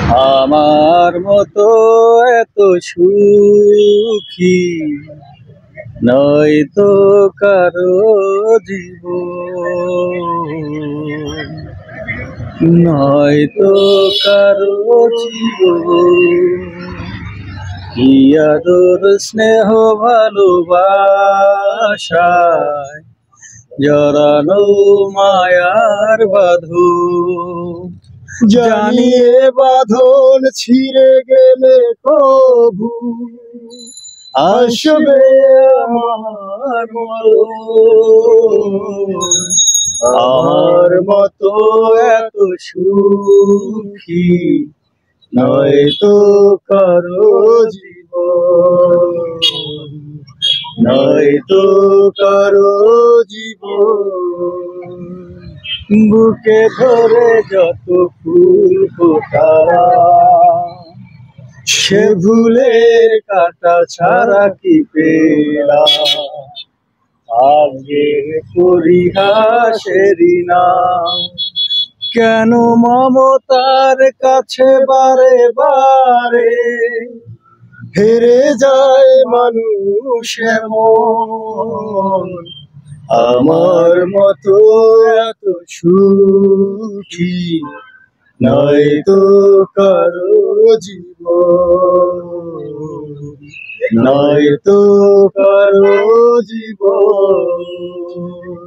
আমার মতো এত সুখী নয়তো কারো জীবন, নয়তো কারো জীবন। কি আদর স্নেহ ভালোবাসায় জড়ানো মায়ার বাঁধন, জানিয়ে বাঁধন ছিঁড়ে গেলে কবু আসবে আমার মরণ। আমার মতো এত সুখী নয়তো কারো জীবন, নয়তো কারো জীবন। বুকে ধরে যত ফুল ফোটা সে ভুলের কাটা ছাড়া কি পেলাম, আগে পরিহাসেরই নাম। কেন মমতার কাছে বারে বারে হেরে যায় মানুষ এমন। আমার মতো এত সুখী নয়তো কারো জীবন, নয়তো কারো জীবন।